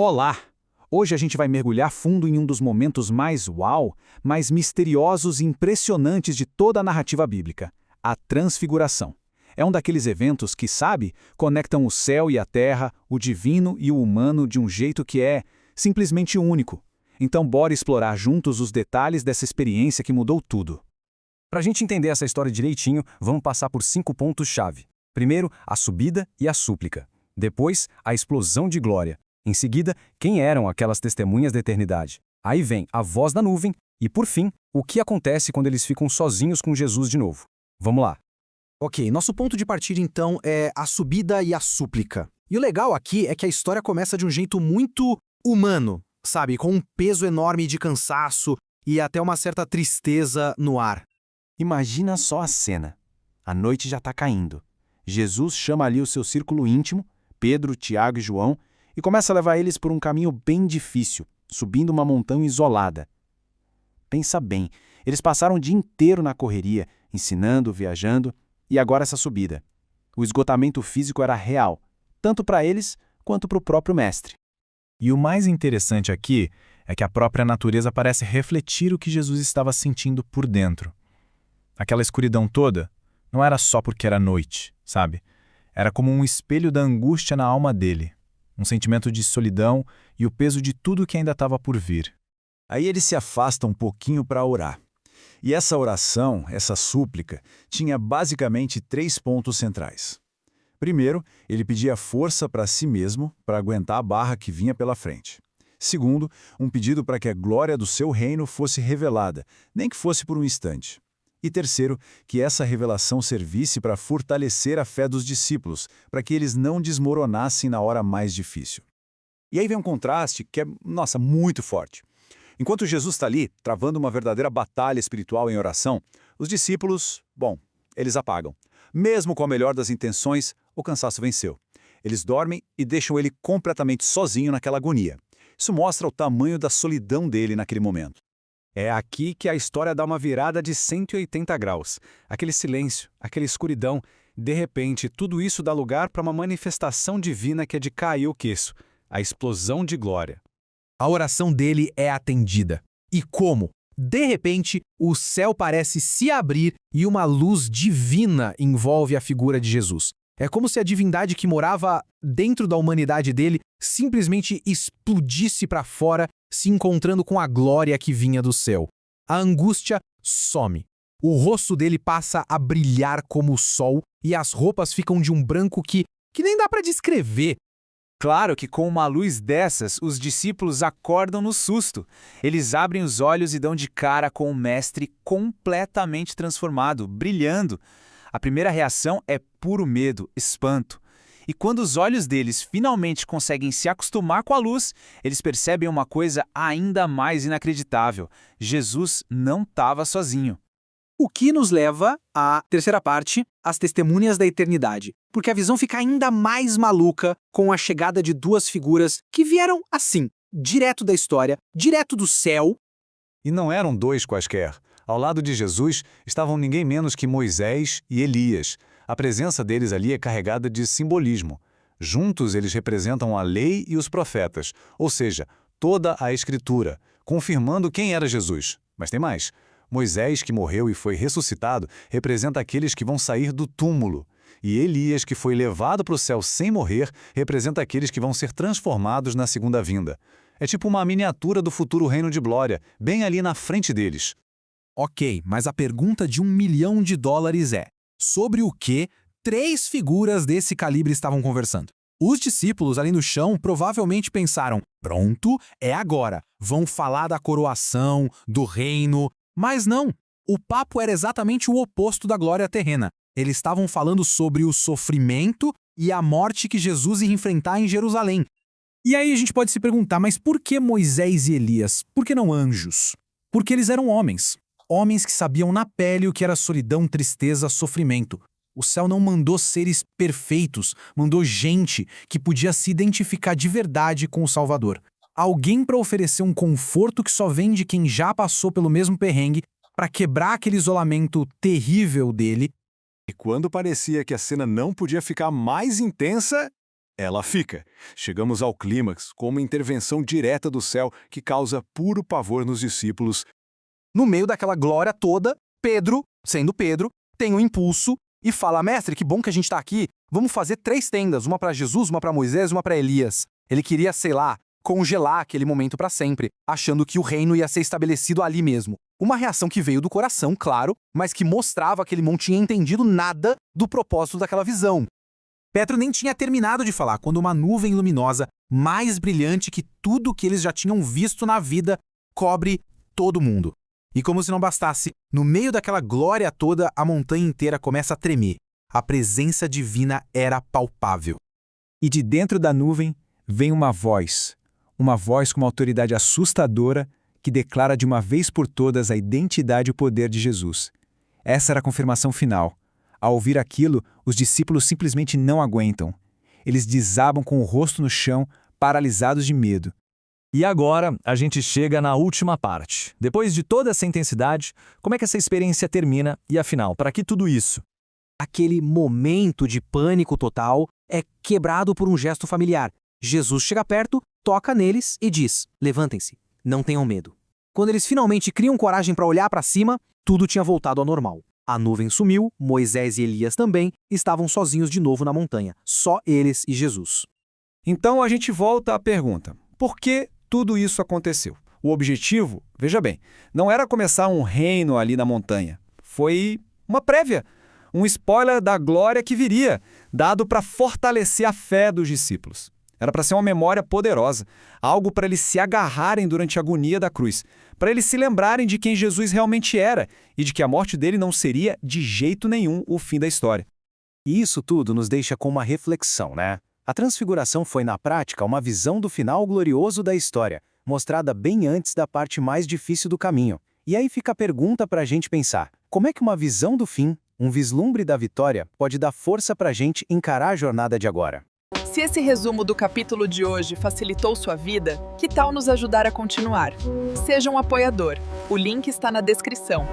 Olá! Hoje a gente vai mergulhar fundo em um dos momentos mais uau, mais misteriosos e impressionantes de toda a narrativa bíblica, a Transfiguração. É um daqueles eventos que, sabe, conectam o céu e a terra, o divino e o humano de um jeito que é simplesmente único. Então bora explorar juntos os detalhes dessa experiência que mudou tudo. Para a gente entender essa história direitinho, vamos passar por 5 pontos-chave. Primeiro, a subida e a súplica. Depois, a explosão de glória. Em seguida, quem eram aquelas testemunhas da eternidade? Aí vem a voz da nuvem e, por fim, o que acontece quando eles ficam sozinhos com Jesus de novo. Vamos lá. Ok, nosso ponto de partida então é a subida e a súplica. E o legal aqui é que a história começa de um jeito muito humano, sabe? Com um peso enorme de cansaço e até uma certa tristeza no ar. Imagina só a cena. A noite já está caindo. Jesus chama ali o seu círculo íntimo, Pedro, Tiago e João, e começa a levar eles por um caminho bem difícil, subindo uma montanha isolada. Pensa bem, eles passaram o dia inteiro na correria, ensinando, viajando, e agora essa subida. O esgotamento físico era real, tanto para eles quanto para o próprio mestre. E o mais interessante aqui é que a própria natureza parece refletir o que Jesus estava sentindo por dentro. Aquela escuridão toda não era só porque era noite, sabe? Era como um espelho da angústia na alma dele, um sentimento de solidão e o peso de tudo que ainda estava por vir. Aí ele se afasta um pouquinho para orar. E essa oração, essa súplica, tinha basicamente 3 pontos centrais. Primeiro, ele pedia força para si mesmo para aguentar a barra que vinha pela frente. Segundo, um pedido para que a glória do seu reino fosse revelada, nem que fosse por um instante. E terceiro, que essa revelação servisse para fortalecer a fé dos discípulos, para que eles não desmoronassem na hora mais difícil. E aí vem um contraste que é, muito forte. Enquanto Jesus está ali, travando uma verdadeira batalha espiritual em oração, os discípulos, eles apagam. Mesmo com a melhor das intenções, o cansaço venceu. Eles dormem e deixam ele completamente sozinho naquela agonia. Isso mostra o tamanho da solidão dele naquele momento. É aqui que a história dá uma virada de 180 graus. Aquele silêncio, aquela escuridão, de repente tudo isso dá lugar para uma manifestação divina que é de cair o queixo, a explosão de glória. A oração dele é atendida. E como? De repente, o céu parece se abrir e uma luz divina envolve a figura de Jesus. É como se a divindade que morava dentro da humanidade dele simplesmente explodisse para fora, se encontrando com a glória que vinha do céu. A angústia some. O rosto dele passa a brilhar como o sol e as roupas ficam de um branco que nem dá para descrever. Claro que com uma luz dessas, os discípulos acordam no susto. Eles abrem os olhos e dão de cara com o mestre completamente transformado, brilhando. A primeira reação é puro medo, espanto. E quando os olhos deles finalmente conseguem se acostumar com a luz, eles percebem uma coisa ainda mais inacreditável. Jesus não estava sozinho. O que nos leva à terceira parte, as testemunhas da eternidade. Porque a visão fica ainda mais maluca com a chegada de 2 figuras que vieram assim, direto da história, direto do céu. E não eram 2 quaisquer. Ao lado de Jesus estavam ninguém menos que Moisés e Elias. A presença deles ali é carregada de simbolismo. Juntos eles representam a lei e os profetas, ou seja, toda a Escritura, confirmando quem era Jesus. Mas tem mais. Moisés, que morreu e foi ressuscitado, representa aqueles que vão sair do túmulo. E Elias, que foi levado para o céu sem morrer, representa aqueles que vão ser transformados na segunda vinda. É tipo uma miniatura do futuro reino de glória, bem ali na frente deles. Ok, mas a pergunta de $1 milhão é: sobre o que 3 figuras desse calibre estavam conversando? Os discípulos ali no chão provavelmente pensaram: pronto, é agora, vão falar da coroação, do reino. Mas não, o papo era exatamente o oposto da glória terrena. Eles estavam falando sobre o sofrimento e a morte que Jesus ia enfrentar em Jerusalém. E aí a gente pode se perguntar, mas por que Moisés e Elias? Por que não anjos? Porque eles eram homens. Homens que sabiam na pele o que era solidão, tristeza, sofrimento. O céu não mandou seres perfeitos, mandou gente que podia se identificar de verdade com o Salvador. Alguém para oferecer um conforto que só vem de quem já passou pelo mesmo perrengue, para quebrar aquele isolamento terrível dele. E quando parecia que a cena não podia ficar mais intensa, ela fica. Chegamos ao clímax, com uma intervenção direta do céu que causa puro pavor nos discípulos. No meio daquela glória toda, Pedro, sendo Pedro, tem um impulso e fala: mestre, que bom que a gente está aqui, vamos fazer 3 tendas, uma para Jesus, uma para Moisés e uma para Elias. Ele queria, sei lá, congelar aquele momento para sempre, achando que o reino ia ser estabelecido ali mesmo. Uma reação que veio do coração, claro, mas que mostrava que ele não tinha entendido nada do propósito daquela visão. Pedro nem tinha terminado de falar quando uma nuvem luminosa, mais brilhante que tudo que eles já tinham visto na vida, cobre todo mundo. E como se não bastasse, no meio daquela glória toda, a montanha inteira começa a tremer. A presença divina era palpável. E de dentro da nuvem vem uma voz com uma autoridade assustadora que declara de uma vez por todas a identidade e o poder de Jesus. Essa era a confirmação final. Ao ouvir aquilo, os discípulos simplesmente não aguentam. Eles desabam com o rosto no chão, paralisados de medo. E agora, a gente chega na última parte. Depois de toda essa intensidade, como é que essa experiência termina e, afinal, para que tudo isso? Aquele momento de pânico total é quebrado por um gesto familiar. Jesus chega perto, toca neles e diz: levantem-se, não tenham medo. Quando eles finalmente criam coragem para olhar para cima, tudo tinha voltado ao normal. A nuvem sumiu, Moisés e Elias também estavam sozinhos de novo na montanha, só eles e Jesus. Então a gente volta à pergunta: por que tudo isso aconteceu? O objetivo, veja bem, não era começar um reino ali na montanha. Foi uma prévia, um spoiler da glória que viria, dado para fortalecer a fé dos discípulos. Era para ser uma memória poderosa, algo para eles se agarrarem durante a agonia da cruz, para eles se lembrarem de quem Jesus realmente era e de que a morte dele não seria de jeito nenhum o fim da história. E isso tudo nos deixa com uma reflexão, né? A transfiguração foi, na prática, uma visão do final glorioso da história, mostrada bem antes da parte mais difícil do caminho. E aí fica a pergunta para a gente pensar: como é que uma visão do fim, um vislumbre da vitória, pode dar força para a gente encarar a jornada de agora? Se esse resumo do capítulo de hoje facilitou sua vida, que tal nos ajudar a continuar? Seja um apoiador. O link está na descrição.